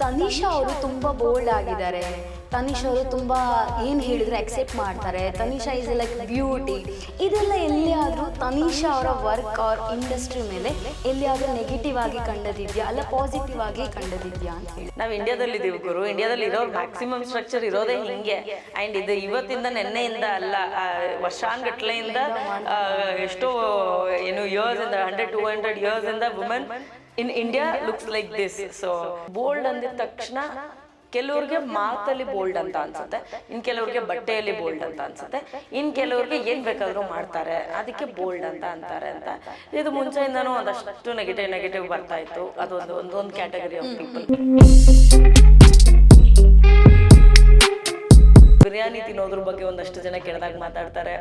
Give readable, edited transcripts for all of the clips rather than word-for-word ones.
ತನಿಷಾ ಅವರು ತುಂಬಾ ಬೋಲ್ಡ್ ಆಗಿದ್ದಾರೆ. ತನಿಷಾ ಅವರು ತುಂಬಾ ಏನು ಹೇಳಿದ್ರೆ ಅಕ್ಸೆಪ್ಟ್ ಮಾಡ್ತಾರೆ. Tanisha is like beauty. ಇದೆಲ್ಲ ಎಲ್ಲಿಯಾದರೂ ತನಿಷಾ ಅವರ ವರ್ಕ್ ಆರ್ ಇಂಡಸ್ಟ್ರಿ ಮೇಲೆ ಎಲ್ಲಿಯಾದರೂ ನೆಗೆಟಿವ್ ಆಗಿ ಕಂಡದಿದ್ಯಾ ಅಲ್ಲ ಪಾಸಿಟಿವ್ ಆಗಿ ಕಂಡದಿದ್ಯಾ ಅಂತ ಹೇಳಿ. ನಾವು ಇಂಡಿಯಾದಲ್ಲಿ ಇದೀವಿ ಗುರು. ಇಂಡಿಯಾದಲ್ಲಿ ಇರೋ ಮ್ಯಾಕ್ಸಿಮಮ್ ಸ್ಟ್ರಕ್ಚರ್ ಇರೋದೇ ಹಿಂಗೆ. ಆ್ಯಂಡ್ ಇದು ಇವತ್ತಿಂದ ನೆನ್ನೆಯಿಂದ ಅಲ್ಲ, ವರ್ಷಾನ್ಗಟ್ಲೆಯಿಂದ ಎಷ್ಟೋ ಏನು ಇಯರ್ಸ್ ಇಂದ 100-200 ಇಯರ್ಸ್ ಇಂದ women in India looks like this. So bold ಅಂದಿದ ತಕ್ಷಣ ಕೆಲವ್ರಿಗೆ ಮಾತಲ್ಲಿ ಬೋಲ್ಡ್ ಅಂತ ಅನ್ಸುತ್ತೆ, ಇನ್ ಕೆಲವ್ರಿಗೆ ಬಟ್ಟೆಯಲ್ಲಿ ಬೋಲ್ಡ್ ಅಂತ ಅನ್ಸುತ್ತೆ, ಇನ್ ಕೆಲವ್ರಿಗೆ ಏನ್ ಬೇಕಾದ್ರೂ ಮಾಡ್ತಾರೆ ಅದಕ್ಕೆ ಬೋಲ್ಡ್ ಅಂತ ಅಂತಾರೆ ಅಂತ. ಇದು ಮುಂಚೆಯಿಂದನೂ ಒಂದಷ್ಟು ನೆಗೆಟಿವ್ ಬರ್ತಾ ಇತ್ತು. ಅದೊಂದು ಒಂದೊಂದು ಕ್ಯಾಟಗರಿ ಆಫ್ ಪೀಪಲ್. ಬಿರಿಯಾನಿ ತಿನ್ನೋದ್ರ ಬಗ್ಗೆ ಒಂದಷ್ಟು ಜನ ಕೆಳದಾಗ ಮಾತಾಡ್ತಾರೆ.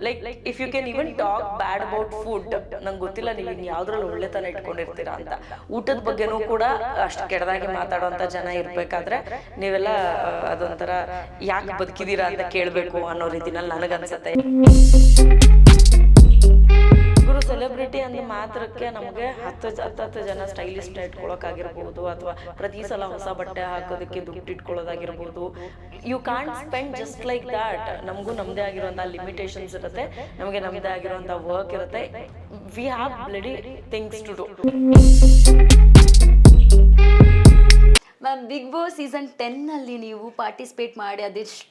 Like if you can even talk bad about food, ನಂಗೆ ಗೊತ್ತಿಲ್ಲ ನೀವು ಇನ್ನು ಯಾವ್ದ್ರಲ್ಲಿ ಒಳ್ಳೆತನ ಇಟ್ಕೊಂಡಿರ್ತೀರಾ ಅಂತ. ಊಟದ ಬಗ್ಗೆನೂ ಕೂಡ ಅಷ್ಟು ಕೆಟ್ಟದಾಗಿ ಮಾತಾಡೋಂಥ ಜನ ಇರ್ಬೇಕಾದ್ರೆ ನೀವೆಲ್ಲ ಅದೊಂಥರ ಯಾಕೆ ಬದುಕಿದೀರಾ ಅಂತ ಕೇಳಬೇಕು ಅನ್ನೋ ರೀತಿನಲ್ಲಿ ನನಗನ್ಸುತ್ತೆ. ಗುರು ಸೆಲೆಬ್ರಿಟಿ ಅಂದ ಮಾತ್ರಕ್ಕೆ ನಮಗೆ ಹತ್ತು ಜನ ಸ್ಟೈಲಿಸ್ಟ್ ಇಟ್ಕೊಳ್ಳೋಕ್ಕಾಗಿರ್ಬೋದು, ಅಥವಾ ಪ್ರತಿ ಸಲ ಹೊಸ ಬಟ್ಟೆ ಹಾಕೋದಕ್ಕೆ ದುಡ್ಡು ಇಟ್ಕೊಳ್ಳೋದಾಗಿರ್ಬೋದು. You can't spend just like that. ನಮಗೂ ನಮ್ಮದೇ ಆಗಿರೋಂಥ ಲಿಮಿಟೇಷನ್ಸ್ ಇರುತ್ತೆ, ನಮಗೆ ನಮ್ಮದೇ ಆಗಿರೋಂಥ ವರ್ಕ್ ಇರುತ್ತೆ. We have bloody things to do. Ma'am, Big Boss season 10 ನೀವು ಪಾರ್ಟಿಸಿಪೇಟ್ ಮಾಡಿ ಅದೆಷ್ಟು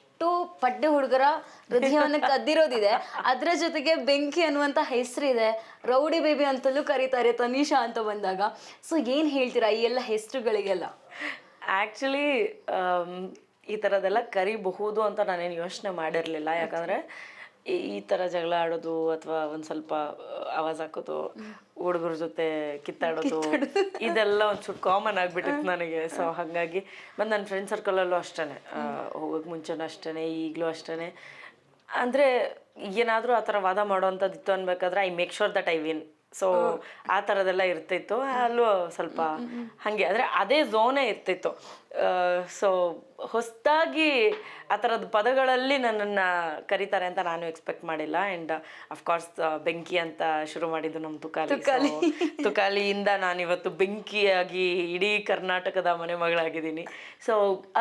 ಪಡ್ಡೆ ಹುಡುಗರ ಹೃದಯವನ್ನು ಕದ್ದಿರೋದಿದೆ. ಅದರ ಜೊತೆಗೆ ಬೆಂಕಿ ಅನ್ನುವಂಥ ಹೆಸರಿದೆ, ರೌಡಿ ಬೇಬಿ ಅಂತಲೂ ಕರೀತಾರೆ ತನಿಷಾ ಅಂತ ಬಂದಾಗ. ಸೊ ಏನು ಹೇಳ್ತೀರಾ ಈ ಎಲ್ಲ ಹೆಸರುಗಳಿಗೆಲ್ಲ? ಆ್ಯಕ್ಚುಲಿ ಈ ಥರದ್ದೆಲ್ಲ ಕರಿಬಹುದು ಅಂತ ನಾನೇನು ಯೋಚನೆ ಮಾಡಿರಲಿಲ್ಲ. ಯಾಕಂದರೆ ಈ ಥರ ಜಗಳ ಆಡೋದು ಅಥವಾ ಒಂದು ಸ್ವಲ್ಪ ಆವಾಜ್ ಹಾಕೋದು, ಹುಡುಗರ ಜೊತೆ ಕಿತ್ತಾಡೋದು, ಇದೆಲ್ಲ ಒಂಚೂರು ಕಾಮನ್ ಆಗಿಬಿಟ್ಟಿತ್ತು ನನಗೆ. ಸೊ ಹಾಗಾಗಿ ಮತ್ತು ನನ್ನ ಫ್ರೆಂಡ್ ಸರ್ಕಲಲ್ಲೂ ಅಷ್ಟೇ, ಹೋಗೋಕ್ಕೆ ಮುಂಚೆನೂ ಅಷ್ಟೇ, ಈಗಲೂ ಅಷ್ಟೇ. ಅಂದರೆ ಏನಾದರೂ ಆ ಥರ ವಾದ ಮಾಡೋವಂಥದ್ದು ಇತ್ತು ಅನ್ಬೇಕಾದ್ರೆ I make sure that I win. So ಆ ಥರದ್ದೆಲ್ಲ ಇರ್ತಿತ್ತು. ಅಲ್ಲೂ ಸ್ವಲ್ಪ ಹಾಗೆ ಅಂದರೆ ಅದೇ ಝೋನೇ ಇರ್ತಿತ್ತು. ಸೊ ಹೊಸದಾಗಿ ಆ ಥರದ ಪದಗಳಲ್ಲಿ ನನ್ನನ್ನು ಕರೀತಾರೆ ಅಂತ ನಾನು ಎಕ್ಸ್ಪೆಕ್ಟ್ ಮಾಡಿಲ್ಲ. ಆ್ಯಂಡ್ ಅಫ್ಕೋರ್ಸ್ ಬೆಂಕಿ ಅಂತ ಶುರು ಮಾಡಿದ್ದು ನಮ್ಮ ತುಕಾಲಿಯಿಂದ ನಾನಿವತ್ತು ಬೆಂಕಿಯಾಗಿ ಇಡೀ ಕರ್ನಾಟಕದ ಮನೆ ಮಗಳಾಗಿದ್ದೀನಿ. ಸೊ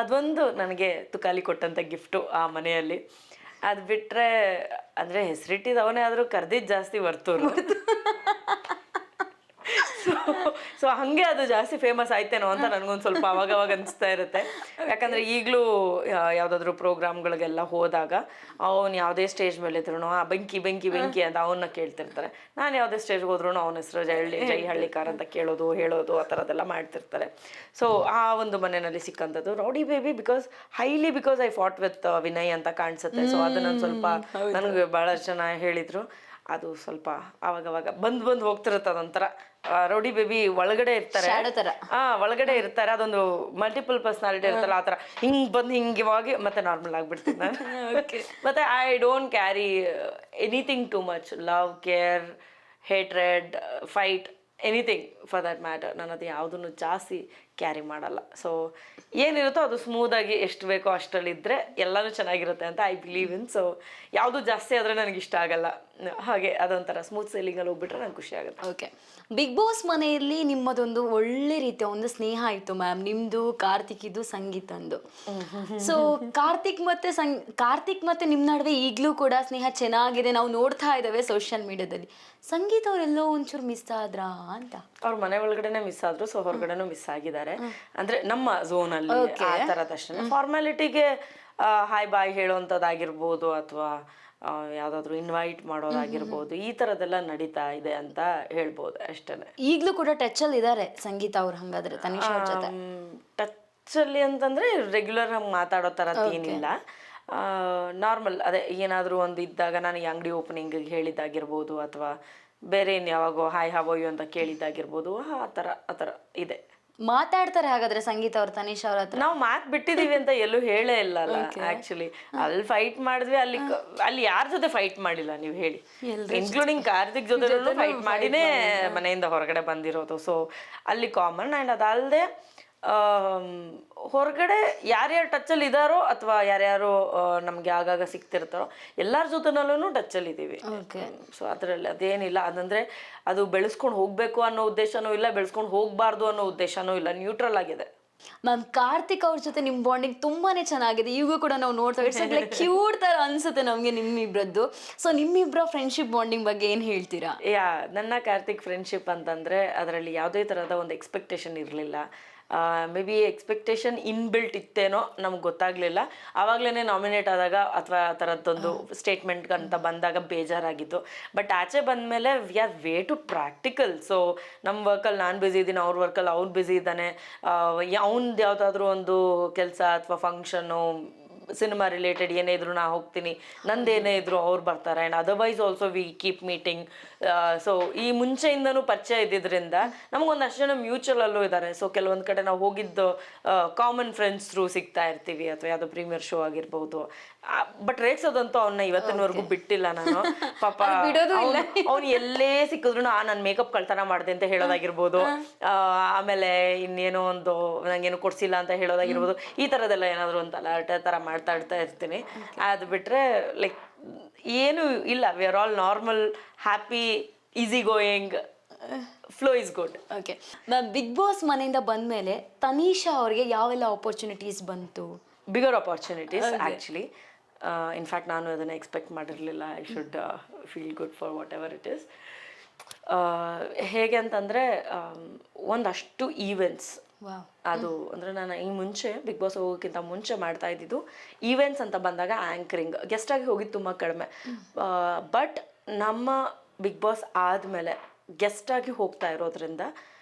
ಅದೊಂದು ನನಗೆ ತುಕಾಲಿ ಕೊಟ್ಟಂಥ ಗಿಫ್ಟು ಆ ಮನೆಯಲ್ಲಿ. ಅದು ಬಿಟ್ಟರೆ ಅಂದರೆ ಹೆಸರಿಟ್ಟಿದ್ದವನೇ ಆದರೂ ಕರ್ದಿದ್ದು ಜಾಸ್ತಿ ವರ್ತೂರು. ಸೊ ಹಾಗೆ ಅದು ಜಾಸ್ತಿ ಫೇಮಸ್ ಆಯ್ತೇನೋ ಅಂತ ನನಗೊಂದು ಸ್ವಲ್ಪ ಅವಾಗವಾಗ ಅನಿಸ್ತಾ ಇರುತ್ತೆ. ಯಾಕಂದರೆ ಈಗಲೂ ಯಾವುದಾದ್ರೂ ಪ್ರೋಗ್ರಾಮ್ಗಳಿಗೆಲ್ಲ ಹೋದಾಗ ಅವನು ಯಾವುದೇ ಸ್ಟೇಜ್ ಮೇಲೆ ಇದ್ರು ಬೆಂಕಿ ಬೆಂಕಿ ಬೆಂಕಿ ಅಂತ ಅವನ್ನ ಕೇಳ್ತಿರ್ತಾರೆ. ನಾನು ಯಾವುದೇ ಸ್ಟೇಜ್ಗೆ ಹೋದ್ರೂ ಅವನ ಹೆಸರು ಜೈ ಹಳ್ಳಿಕಾರ್ ಅಂತ ಕೇಳೋದು ಹೇಳೋದು ಆ ಥರದ್ದೆಲ್ಲ ಮಾಡ್ತಿರ್ತಾರೆ. ಸೊ ಆ ಒಂದು ಮನೆಯಲ್ಲಿ ಸಿಕ್ಕಂಥದ್ದು rowdy baby because I fought with Vinay ಅಂತ ಕಾಣಿಸುತ್ತೆ. ಸೊ ಅದನ್ನ ಸ್ವಲ್ಪ ನನಗೆ ಭಾಳ ಜನ ಹೇಳಿದರು. ಅದು ಸ್ವಲ್ಪ ಅವಾಗವಾಗ ಬಂದು ಹೋಗ್ತಿರುತ್ತೆ. ಅದೊಂಥರ ರೌಡಿ ಬೇಬಿ ಒಳಗಡೆ ಇರ್ತಾರೆ, ಒಳಗಡೆ ಇರ್ತಾರೆ. ಅದೊಂದು ಮಲ್ಟಿಪಲ್ ಪರ್ಸನಾಲಿಟಿ ಇರ್ತಾರಲ್ಲ ಆ ಥರ ಹಿಂಗೆ ಇವಾಗ ಮತ್ತೆ ನಾರ್ಮಲ್ ಆಗಿಬಿಡ್ತೀನಿ ನಾನು. ಮತ್ತೆ I don't carry anything too much. Love, care, hatred, fight, anything for that matter. ನಾನು ಅದು ಯಾವುದನ್ನು ಜಾಸ್ತಿ ಕ್ಯಾರಿ ಮಾಡಲ್ಲ. ಸೊ ಏನಿರುತ್ತೋ ಅದು ಸ್ಮೂದಾಗಿ ಎಷ್ಟು ಬೇಕೋ ಅಷ್ಟರಲ್ಲಿದ್ದರೆ ಎಲ್ಲನೂ ಚೆನ್ನಾಗಿರುತ್ತೆ ಅಂತ ಐ ಬಿಲೀವ್ ಇನ್. ಸೊ ಯಾವುದು ಜಾಸ್ತಿ ಆದರೆ ನನಗೆ ಇಷ್ಟ ಆಗಲ್ಲ. ಹಾಗೆ ಅದೊಂಥರ ಸ್ಮೂತ್ ಸೇಲಿಂಗಲ್ಲಿ ಹೋಗ್ಬಿಟ್ರೆ ನಂಗೆ ಖುಷಿ ಆಗುತ್ತೆ. ಓಕೆ, ಬಿಗ್ ಬಾಸ್ ಮನೆಯಲ್ಲಿ ನಿಮ್ಮದೊಂದು ಒಳ್ಳೆ ರೀತಿಯ ಒಂದು ಸ್ನೇಹ ಇತ್ತು ಮ್ಯಾಮ್, ನಿಮ್ಮದು ಕಾರ್ತಿಕ್ದು ಸಂಗೀತಂದು. ಸೊ ಕಾರ್ತಿಕ್ ಮತ್ತೆ ನಿಮ್ಮ ನಡುವೆ ಈಗಲೂ ಕೂಡ ಸ್ನೇಹ ಚೆನ್ನಾಗಿದೆ, ನಾವು ನೋಡ್ತಾ ಇದ್ದೇವೆ ಸೋಷಿಯಲ್ ಮೀಡಿಯಾದಲ್ಲಿ. ಸಂಗೀತ ಅವರೆಲ್ಲೋ ಒಂಚೂರು ಮಿಸ್ ಆದ್ರಾ ಅಂತ? ಅವ್ರ ಮನೆ ಒಳಗಡೆನೆ ಮಿಸ್ ಆದ್ರು, ಸೊ ಹೊರಗಡೆನೂ ಮಿಸ್ ಆಗಿದ್ದಾರೆ. ಅಂದ್ರೆ ನಮ್ಮ ಝೋನಲ್ಲಿ ಆ ಥರದಷ್ಟೇ. ಫಾರ್ಮ್ಯಾಲಿಟಿಗೆ ಹಾಯ್ ಬಾಯ್ ಹೇಳೋವಂಥದ್ದಾಗಿರ್ಬೋದು ಅಥವಾ ಯಾವುದಾದ್ರೂ ಇನ್ವೈಟ್ ಮಾಡೋದಾಗಿರ್ಬೋದು, ಈ ಥರದ್ದೆಲ್ಲ ನಡೀತಾ ಇದೆ ಅಂತ ಹೇಳ್ಬೋದು ಅಷ್ಟೇ. ಈಗಲೂ ಕೂಡ ಟಚಲ್ಲಿ ಇದ್ದಾರೆ ಸಂಗೀತ ಅವ್ರು? ಹಂಗಾದ್ರೆ ತನಿಷಾ ಅವ್ರ ಜೊತೆ ಟಚಲ್ಲಿ ಅಂತಂದರೆ ರೆಗ್ಯುಲರ್ ಹಂಗೆ ಮಾತಾಡೋ ಥರದ್ದು ಏನಿಲ್ಲ. ನಾರ್ಮಲ್ ಅದೇ ಏನಾದರೂ ಒಂದು ಇದ್ದಾಗ ನಾನು ಈ ಅಂಗಡಿ ಓಪನಿಂಗಿಗೆ ಹೇಳಿದ್ದಾಗಿರ್ಬೋದು ಅಥವಾ ಬೇರೆ ಯಾವಾಗೋ ಹಾಯ್ ಹಾವೋಯು ಅಂತ ಕೇಳಿದ್ದಾಗಿರ್ಬೋದು, ಆ ಥರ ಇದೆ. ಮಾತಾಡ್ತಾರೆ ಹಾಗಾದ್ರೆ ಸಂಗೀತ ಅವ್ರು ತನಿಷಾ ಅವ್ರ ಹತ್ರ? ನಾವು ಮಾತು ಬಿಟ್ಟಿದೀವಿ ಅಂತ ಎಲ್ಲೂ ಹೇಳೇ ಇಲ್ಲ ಅಲ್ಲ. ಆಕ್ಚುಲಿ ಅಲ್ಲಿ ಫೈಟ್ ಮಾಡಿದ್ವಿ, ಅಲ್ಲಿ ಯಾರ ಜೊತೆ ಫೈಟ್ ಮಾಡಿಲ್ಲ ನೀವು ಹೇಳಿ, ಇನ್ಕ್ಲೂಡಿಂಗ್ ಕಾರ್ತಿಕ್ ಜೊತೆ ಫೈಟ್ ಮಾಡಿನೇ ಮನೆಯಿಂದ ಹೊರಗಡೆ ಬಂದಿರೋದು. ಸೊ ಅಲ್ಲಿ ಕಾಮನ್. ಆ್ಯಂಡ್ ಅದಲ್ಲದೆ ಹೊರಗಡೆ ಯಾರ್ಯಾರು ಟಚ್ಚಲ್ಲಿ ಇದ್ದಾರೋ ಅಥವಾ ಯಾರ್ಯಾರು ನಮಗೆ ಆಗಾಗ ಸಿಗ್ತಿರ್ತಾರೋ ಎಲ್ಲರ ಜೊತೆನಲ್ಲೂ ಟಚ್ಚಲ್ಲಿ ಇದ್ದೀವಿ. ಸೊ ಅದರಲ್ಲಿ ಅದೇನಿಲ್ಲ. ಅದಂದರೆ ಅದು ಬೆಳೆಸ್ಕೊಂಡು ಹೋಗಬೇಕು ಅನ್ನೋ ಉದ್ದೇಶನೂ ಇಲ್ಲ, ಬೆಳೆಸ್ಕೊಂಡು ಹೋಗಬಾರ್ದು ಅನ್ನೋ ಉದ್ದೇಶನೂ ಇಲ್ಲ, ನ್ಯೂಟ್ರಲ್ ಆಗಿದೆ. ಮ್ಯಾಮ್ ಕಾರ್ತಿಕ್ ಅವ್ರ ಜೊತೆ ನಿಮ್ಮ ಬಾಂಡಿಂಗ್ ತುಂಬಾನೇ ಚೆನ್ನಾಗಿದೆ. ಈಗೂ ಕೂಡ ನಾವು ನೋಡ್ತಾ ಇಟ್ಸ್ ಲೈಕ್ ಕ್ಯೂಟ್ ತರ ಅನ್ಸುತ್ತೆ ನಮಗೆ ನಿಮ್ಮಿಬ್ರದ್ದು. ಸೊ ನಿಮ್ಮಿಬ್ಬರ ಫ್ರೆಂಡ್ಶಿಪ್ ಬಾಂಡಿಂಗ್ ಬಗ್ಗೆ ಏನು ಹೇಳ್ತೀರಾ? ಯಾ, ನನ್ನ ಕಾರ್ತಿಕ್ ಫ್ರೆಂಡ್ಶಿಪ್ ಅಂತಂದರೆ ಅದರಲ್ಲಿ ಯಾವುದೇ ಥರದ ಒಂದು ಎಕ್ಸ್ಪೆಕ್ಟೇಷನ್ ಇರಲಿಲ್ಲ. ಮೇ ಬಿ ಎಕ್ಸ್ಪೆಕ್ಟೇಷನ್ ಇನ್ಬಿಲ್ಟ್ ಇತ್ತೇನೋ ನಮ್ಗೆ ಗೊತ್ತಾಗಲಿಲ್ಲ. ಆವಾಗಲೇ ನಾಮಿನೇಟ್ ಆದಾಗ ಅಥವಾ ಆ ಥರದ್ದೊಂದು ಸ್ಟೇಟ್ಮೆಂಟ್ ಅಂತ ಬಂದಾಗ ಬೇಜಾರಾಗಿತ್ತು. ಬಟ್ ಆಚೆ ಬಂದಮೇಲೆ we are way too practical. So ನಮ್ಮ ವರ್ಕಲ್ಲಿ ನಾನು ಬ್ಯುಸಿ ಇದ್ದೀನಿ, ಅವ್ರ ವರ್ಕಲ್ಲಿ ಅವ್ನು ಬ್ಯುಸಿ ಇದ್ದಾನೆ. ಅವ್ನದ್ದು ಯಾವುದಾದ್ರೂ ಒಂದು ಕೆಲಸ ಅಥವಾ ಫಂಕ್ಷನು ಸಿನಿಮಾ ರಿಲೇಟೆಡ್ ಏನೇ ಇದ್ರು ನಾ ಹೋಗ್ತೀನಿ, ನಂದೇನೇ ಇದ್ರು ಅವ್ರು ಬರ್ತಾರೆ. And otherwise also we keep meeting. So ಈ ಮುಂಚೆಯಿಂದನೂ ಪರಿಚಯ ಇದ್ದಿದ್ದರಿಂದ ನಮಗೊಂದಷ್ಟು ಜನ ಮ್ಯೂಚುವಲಲ್ಲೂ ಇದ್ದಾರೆ. ಸೊ ಕೆಲವೊಂದು ಕಡೆ ನಾವು ಹೋಗಿದ್ದು ಕಾಮನ್ ಫ್ರೆಂಡ್ಸ್ ಥ್ರೂ ಸಿಗ್ತಾ ಇರ್ತೀವಿ, ಅಥವಾ ಯಾವುದೋ ಪ್ರೀಮಿಯರ್ ಶೋ ಆಗಿರ್ಬೋದು. ಬಟ್ ರೇಗ್ಸೋದಂತೂ ಅವನ್ನ ಇವತ್ತಿನವರೆಗೂ ಬಿಟ್ಟಿಲ್ಲ ನಾನು. ಪಾಪ ಅವ್ನು ಎಲ್ಲೇ ಸಿಕ್ಕಿದ್ರು ನಾನು ಮೇಕಪ್ ಕಳ್ತನ ಮಾಡಿದೆ ಅಂತ ಹೇಳೋದಾಗಿರ್ಬೋದು, ಆಮೇಲೆ ಇನ್ನೇನೋ ಒಂದು ನಂಗೇನು ಕೊಡ್ಸಿಲ್ಲ ಅಂತ ಹೇಳೋದಾಗಿರ್ಬೋದು. ಈ ಥರದ್ದೆಲ್ಲ ಏನಾದರೂ ಒಂದು ಅಲರ್ಟ್ ಥರ ಮಾತಾಡ್ತಾ ಇರ್ತೀನಿ. ಅದು ಬಿಟ್ಟರೆ ಲೈಕ್ ಏನು ಇಲ್ಲ, we are all normal, happy, easy going, flow is good. Okay ma'am, Big Boss ಮನೆಯಿಂದ ಬಂದಮೇಲೆ ತನೀಷಾ ಅವ್ರಿಗೆ ಯಾವೆಲ್ಲ ಆಪರ್ಚುನಿಟೀಸ್ ಬಂತು? Bigger opportunities actually. ಇನ್ಫ್ಯಾಕ್ಟ್ ನಾನು ಅದನ್ನು ಎಕ್ಸ್ಪೆಕ್ಟ್ ಮಾಡಿರಲಿಲ್ಲ. I should feel good for what ever it is. ಹೇಗೆ ಅಂತಂದರೆ ಒಂದಷ್ಟು ಈವೆಂಟ್ಸ್, ಅದು ಅಂದರೆ ನಾನು ಈ ಮುಂಚೆ ಬಿಗ್ ಬಾಸ್ ಹೋಗೋಕ್ಕಿಂತ ಮುಂಚೆ ಮಾಡ್ತಾ ಇದ್ದಿದ್ದು ಈವೆಂಟ್ಸ್ ಅಂತ ಬಂದಾಗ ಆ್ಯಂಕರಿಂಗ್, ಗೆಸ್ಟಾಗಿ ಹೋಗಿದ್ದು ತುಂಬ ಕಡಿಮೆ. ಬಟ್ ನಮ್ಮ ಬಿಗ್ ಬಾಸ್ ಆದಮೇಲೆ ಗೆಸ್ಟಾಗಿ ಹೋಗ್ತಾ ಇರೋದ್ರಿಂದ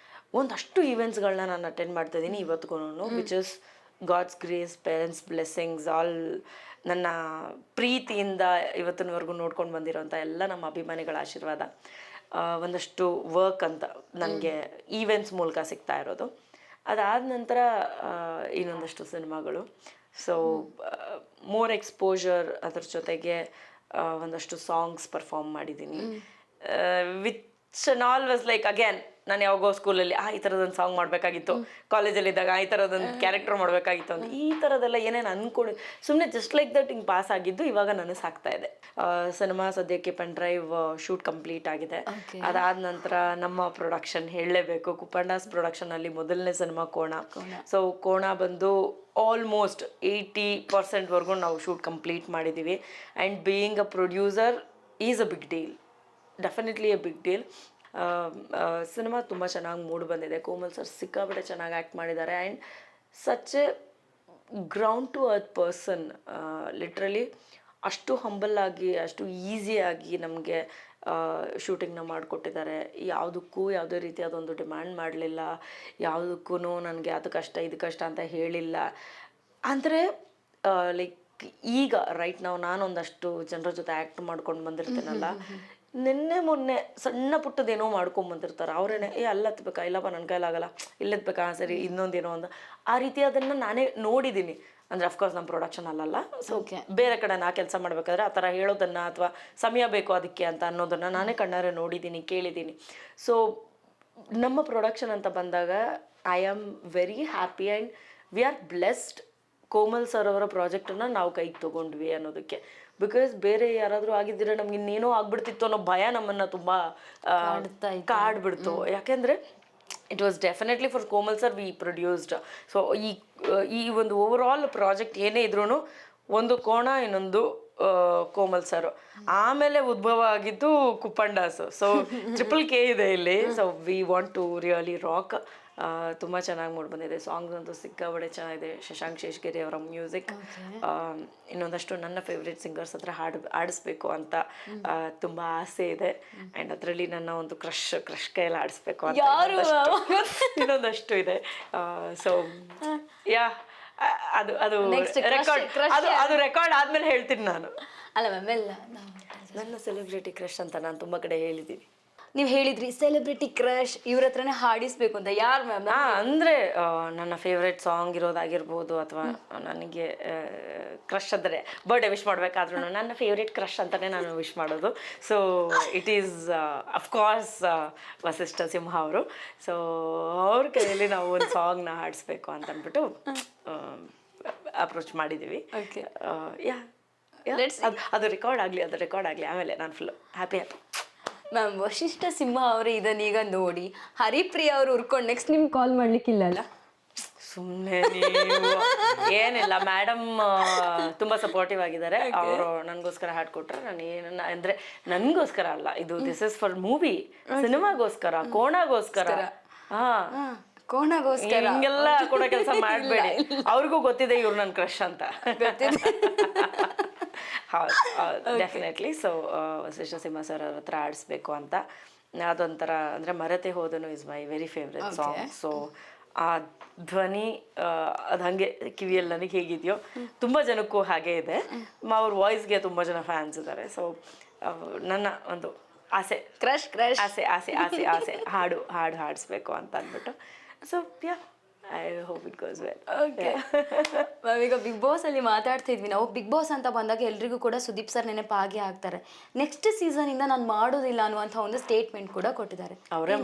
ಒಂದಷ್ಟು ಈವೆಂಟ್ಸ್ಗಳನ್ನ ನಾನು ಅಟೆಂಡ್ ಮಾಡ್ತಾಯಿದ್ದೀನಿ ಇವತ್ತಿಗೂ, which is God's grace, parents blessings, all ನನ್ನ ಪ್ರೀತಿಯಿಂದ ಇವತ್ತಿನವರೆಗೂ ನೋಡ್ಕೊಂಡು ಬಂದಿರೋಂಥ ಎಲ್ಲ ನಮ್ಮ ಅಭಿಮಾನಿಗಳ ಆಶೀರ್ವಾದ. ಒಂದಷ್ಟು ವರ್ಕ್ ಅಂತ ನನಗೆ ಈವೆಂಟ್ಸ್ ಮೂಲಕ ಸಿಗ್ತಾ ಇರೋದು. ಅದಾದ ನಂತರ ಇನ್ನೊಂದಷ್ಟು ಸಿನಿಮಾಗಳು. ಸೊ ಮೋರ್ ಎಕ್ಸ್ಪೋಜರ್, ಅದ್ರ ಜೊತೆಗೆ ಒಂದಷ್ಟು ಸಾಂಗ್ಸ್ ಪರ್ಫಾರ್ಮ್ ಮಾಡಿದ್ದೀನಿ. Which and all was like again ನಾನು ಯಾವಾಗೋ ಸ್ಕೂಲಲ್ಲಿ ಈ ಥರದೊಂದು ಸಾಂಗ್ ಮಾಡಬೇಕಾಗಿತ್ತು, ಕಾಲೇಜಲ್ಲಿದ್ದಾಗ ಈ ಥರದೊಂದು ಕ್ಯಾರೆಕ್ಟರ್ ಮಾಡಬೇಕಾಗಿತ್ತು ಅಂತ ಈ ಥರದ್ದೆಲ್ಲ ಏನೇನು ಅಂದ್ಕೊಂಡು ಸುಮ್ಮನೆ ಜಸ್ಟ್ ಲೈಕ್ ದಟ್ ಹಿಂಗೆ ಪಾಸ್ ಆಗಿದ್ದು ಇವಾಗ ನನಗೆ ಸಾಕ್ತಾ ಇದೆ. ಸಿನಿಮಾ ಸದ್ಯಕ್ಕೆ ಪೆನ್ ಡ್ರೈವ್ ಶೂಟ್ ಕಂಪ್ಲೀಟ್ ಆಗಿದೆ. ಅದಾದ ನಂತರ ನಮ್ಮ ಪ್ರೊಡಕ್ಷನ್ ಹೇಳಲೇಬೇಕು, ಕುಪ್ಪಂಡಾಸ್ ಪ್ರೊಡಕ್ಷನಲ್ಲಿ ಮೊದಲನೇ ಸಿನಿಮಾ ಕೋಣ. ಸೊ ಕೋಣ ಬಂದು ಆಲ್ಮೋಸ್ಟ್ 80% ನಾವು ಶೂಟ್ ಕಂಪ್ಲೀಟ್ ಮಾಡಿದ್ದೀವಿ. And being a producer is a big deal, definitely a big deal. Cinema ತುಂಬ ಚೆನ್ನಾಗಿ ಮೂಡ್ ಬಂದಿದೆ. ಕೋಮಲ್ ಸರ್ ಸಿಕ್ಕಾಪಟ್ಟೆ ಚೆನ್ನಾಗಿ ಆ್ಯಕ್ಟ್ ಮಾಡಿದ್ದಾರೆ. And such a ground to earth person. Literally ಅಷ್ಟು ಹಂಬಲ್ಲಾಗಿ, ಅಷ್ಟು ಈಸಿಯಾಗಿ ನಮಗೆ ಶೂಟಿಂಗ್ನ ಮಾಡಿಕೊಟ್ಟಿದ್ದಾರೆ. ಯಾವುದಕ್ಕೂ ಯಾವುದೇ ರೀತಿಯಾದೊಂದು ಡಿಮ್ಯಾಂಡ್ ಮಾಡಲಿಲ್ಲ, ಯಾವುದಕ್ಕೂ ನನಗೆ ಅದು ಕಷ್ಟ ಇದು ಕಷ್ಟ ಅಂತ ಹೇಳಿಲ್ಲ. ಅಂದರೆ ಲೈಕ್ ಈಗ ರೈಟ್ ನಾನೊಂದಷ್ಟು ಜನರ ಜೊತೆ ಆ್ಯಕ್ಟ್ ಮಾಡ್ಕೊಂಡು ಬಂದಿರ್ತೀನಲ್ಲ, ನಿನ್ನೆ ಮೊನ್ನೆ ಸಣ್ಣ ಪುಟ್ಟದೇನೋ ಮಾಡ್ಕೊಂಬಂದಿರ್ತಾರೆ. ಅವರೇನೆ ಅಲ್ಲತ್ಬೇಕಾ, ಇಲ್ಲಪ್ಪ ನನ್ನ ಕೈಲಾಗಲ್ಲ, ಇಲ್ಲೆತ್ಬೇಕಾ, ಸರಿ ಇನ್ನೊಂದೇನೋ ಒಂದು ಆ ರೀತಿ ಅದನ್ನು ನಾನೇ ನೋಡಿದ್ದೀನಿ. ಅಂದರೆ ಅಫ್ಕೋರ್ಸ್ ನಮ್ಮ ಪ್ರೊಡಕ್ಷನ್ ಅಲ್ಲಲ್ಲ, ಸೊ ಬೇರೆ ಕಡೆ ನಾ ಕೆಲಸ ಮಾಡಬೇಕಾದ್ರೆ ಆ ಥರ ಹೇಳೋದನ್ನು ಅಥವಾ ಸಮಯ ಬೇಕು ಅದಕ್ಕೆ ಅಂತ ಅನ್ನೋದನ್ನು ನಾನೇ ಕಣ್ಣಾರೆ ನೋಡಿದ್ದೀನಿ, ಕೇಳಿದ್ದೀನಿ. ಸೊ ನಮ್ಮ ಪ್ರೊಡಕ್ಷನ್ ಅಂತ ಬಂದಾಗ I am very happy and we are blessed. Komal sir ಅವರ ಪ್ರಾಜೆಕ್ಟನ್ನು ನಾವು ಕೈಗೆ ತೊಗೊಂಡ್ವಿ ಅನ್ನೋದಕ್ಕೆ. ಬಿಕಾಸ್ ಬೇರೆ ಯಾರಾದರೂ ಆಗಿದ್ದರೆ ನಮ್ಗೆ ಇನ್ನೇನೋ ಆಗ್ಬಿಡ್ತಿತ್ತು ಅನ್ನೋ ಭಯ ನಮ್ಮನ್ನು ತುಂಬ ಕಾಡ್ಬಿಡ್ತು. ಯಾಕೆಂದರೆ it was definitely for Komal sir we produced. So ಈ ಒಂದು ಓವರ್ ಆಲ್ ಪ್ರಾಜೆಕ್ಟ್ ಏನೇ ಇದ್ರೂ ಒಂದು ಕೋಣ, ಇನ್ನೊಂದು ಕೋಮಲ್ ಸರ್, ಆಮೇಲೆ ಉದ್ಭವ ಆಗಿದ್ದು ಕುಪ್ಪಂಡಾಸು. ಸೊ K ಇದೆ ಇಲ್ಲಿ. So we want to really rock. ತುಂಬ ಚೆನ್ನಾಗಿ ಮೂಡಿ ಬಂದಿದೆ. ಸಾಂಗ್ಸ್ ಅಂತೂ ಸಿಕ್ಕಾಬಡೆ ಚೆನ್ನಾಗಿದೆ. ಶಶಾಂಕ್ ಶೇಷಗಿರಿ ಅವರ ಮ್ಯೂಸಿಕ್. ಇನ್ನೊಂದಷ್ಟು ನನ್ನ ಫೇವ್ರೆಟ್ ಸಿಂಗರ್ಸ್ ಹತ್ರ ಆಡಿಸ್ಬೇಕು ಅಂತ ತುಂಬ ಆಸೆ ಇದೆ. ಆ್ಯಂಡ್ ಅದರಲ್ಲಿ ನನ್ನ ಒಂದು ಕ್ರಶ್ ಕೈಯಲ್ಲಿ ಆಡಿಸ್ಬೇಕು ಅಂತ ಇನ್ನೊಂದಷ್ಟು ಇದೆ. ಸೊ ಯಾ, ಅದು ರೆಕಾರ್ಡ್ ಆದ್ಮೇಲೆ ಹೇಳ್ತೀನಿ ನಾನು. ಅಲ್ಲ ಮ್ಯಾಮ್, ಎಲ್ಲ ನನ್ನ ಸೆಲೆಬ್ರಿಟಿ ಕ್ರಶ್ ಅಂತ ನಾನು ತುಂಬ ಕಡೆ ಹೇಳಿದ್ದೀನಿ. ನೀವು ಹೇಳಿದ್ರಿ ಸೆಲೆಬ್ರಿಟಿ ಕ್ರಶ್ ಇವ್ರ ಹತ್ರನೇ ಹಾಡಿಸ್ಬೇಕು ಅಂತ. ಯಾರು ಮ್ಯಾಮ್? ಅಂದರೆ ನನ್ನ ಫೇವ್ರೆಟ್ ಸಾಂಗ್ ಇರೋದಾಗಿರ್ಬೋದು, ಅಥವಾ ನನಗೆ ಕ್ರಶ್ ಅಂದರೆ ಬರ್ಡೇ ವಿಶ್ ಮಾಡಬೇಕಾದ್ರೂ ನನ್ನ ಫೇವ್ರೆಟ್ ಕ್ರಶ್ ಅಂತಲೇ ನಾನು ವಿಶ್ ಮಾಡೋದು. So it is of course Vasishtha Simha ಅವರು. ಸೊ ಅವ್ರ ಕೈಯಲ್ಲಿ ನಾವು ಒಂದು ಸಾಂಗ್ನ ಹಾಡಿಸ್ಬೇಕು ಅಂತ ಅಂದ್ಬಿಟ್ಟು ಅಪ್ರೋಚ್ ಮಾಡಿದ್ದೀವಿ. ಯಾ, ಅದು ರೆಕಾರ್ಡ್ ಆಗಲಿ ಆಮೇಲೆ ನಾನು full happy. Ma'am, Vasishtha Simha ಅವರು ಇದನ್ನೀಗ ನೋಡಿ ಹರಿಪ್ರಿಯ ಅವರು ಉರ್ಕೊಂಡು ನೆಕ್ಸ್ಟ್ ನಿಮ್ಗೆ ಕಾಲ್ ಮಾಡ್ಲಿಕ್ಕಿಲ್ಲಲ್ಲ? ಸುಮ್ಮನೆ ನೀವು ಏನಿಲ್ಲ, ಮೇಡಮ್ ತುಂಬಾ ಸಪೋರ್ಟಿವ್ ಆಗಿದ್ದಾರೆ. ಅವರು ನನಗೋಸ್ಕರ ಹಾಡ್ಕೊಟ್ರೆ ನಾನು ಏನನ್ನ ಅಂದ್ರೆ ನನಗೋಸ್ಕರ ಅಲ್ಲ, ಇದು ದಿಸ್ ಇಸ್ ಫಾರ್ ಮೂವಿ, ಸಿನಿಮಾಗೋಸ್ಕರ, ಕೋಣಗೋಸ್ಕರ. ಹಾ, ಕೋಣಗೋಸ್ಕರ ಹಿಂಗೆಲ್ಲ ಕೂಡ ಕೆಲಸ ಮಾಡಬೇಡಿ. ಅವ್ರಿಗೂ ಗೊತ್ತಿದೆ ಇವ್ರು ನನ್ನ ಕ್ರಶ್ ಅಂತ. ಹೌದು, ಡೆಫಿನೆಟ್ಲಿ. ಸೊ ವಸಿಷ್ಠ ಸಿಂಹ ಸರ್ ಅವ್ರ ಹತ್ರ ಆಡಿಸ್ಬೇಕು ಅಂತ. ಅದೊಂಥರ ಅಂದರೆ ಮರೆತೆ ಹೋದನು is my very favourite song. So ಆ ಧ್ವನಿ ಅದು ಹಾಗೆ ಕಿವಿಯಲ್ಲಿ ನನಗೆ ಹೇಗಿದೆಯೋ ತುಂಬ ಜನಕ್ಕೂ ಹಾಗೆ ಇದೆ. ಅವ್ರ ವಾಯ್ಸ್ಗೆ ತುಂಬ ಜನ ಫ್ಯಾನ್ಸ್ ಇದ್ದಾರೆ. ಸೊ ನನ್ನ ಒಂದು ಆಸೆ, ಕ್ರಶ್ ಆಸೆ ಆಸೆ ಆಸೆ ಆಸೆ ಹಾಡಿಸ್ಬೇಕು ಅಂತ ಅಂದ್ಬಿಟ್ಟು. So yeah, I hope it goes well. Okay ma'am, ಈಗ ಬಿಗ್ ಬಾಸ್ ಅಲ್ಲಿ ಮಾತಾಡ್ತಿದ್ವಿ ನಾವು. ಬಿಗ್ ಬಾಸ್ ಅಂತ ಬಂದಾಗ ಎಲ್ರಿಗೂ ಕೂಡ ಸುದೀಪ್ ಸರ್ ನೆನಪಾಗಿ ಆಗ್ತಾರೆ. ನೆಕ್ಸ್ಟ್ ಸೀಸನ್ ಇಂದ ನಾನು ಮಾಡೋದಿಲ್ಲ ಅನ್ನುವಂಥ ಒಂದು ಸ್ಟೇಟ್ಮೆಂಟ್ ಕೂಡ ಕೊಟ್ಟಿದ್ದಾರೆ. ಅವರೇ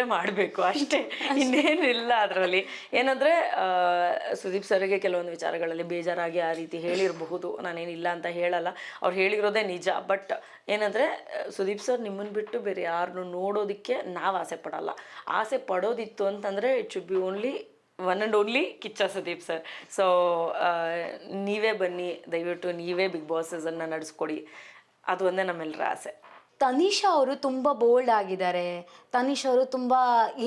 ಮಾಡಬೇಕು ಅಷ್ಟೇ, ಇನ್ನೇನಿಲ್ಲ ಅದರಲ್ಲಿ. ಏನಂದರೆ ಸುದೀಪ್ ಸರ್ಗೆ ಕೆಲವೊಂದು ವಿಚಾರಗಳಲ್ಲಿ ಬೇಜಾರಾಗಿ ಆ ರೀತಿ ಹೇಳಿರಬಹುದು, ನಾನೇನಿಲ್ಲ ಅಂತ ಹೇಳಲ್ಲ, ಅವ್ರು ಹೇಳಿರೋದೇ ನಿಜ. ಬಟ್ ಏನಂದರೆ ಸುದೀಪ್ ಸರ್ ನಿಮ್ಮನ್ನು ಬಿಟ್ಟು ಬೇರೆ ಯಾರನ್ನು ನೋಡೋದಕ್ಕೆ ನಾವು ಆಸೆ ಪಡಲ್ಲ. ಆಸೆ ಪಡೋದಿತ್ತು ಅಂತಂದರೆ it should be only one and only Kichcha Sudeep sir. So ನೀವೇ ಬನ್ನಿ, ದಯವಿಟ್ಟು ನೀವೇ ಬಿಗ್ ಬಾಸ್ ಸೀಸನ್ನ ನಡೆಸ್ಕೊಡಿ, ಅದು ಒಂದೇ ನಮ್ಮೆಲ್ಲರ ಆಸೆ. ತನಿಷಾ ಅವರು ತುಂಬ ಬೋಲ್ಡ್ ಆಗಿದ್ದಾರೆ. ತನಿಷಾ ಅವರು ತುಂಬ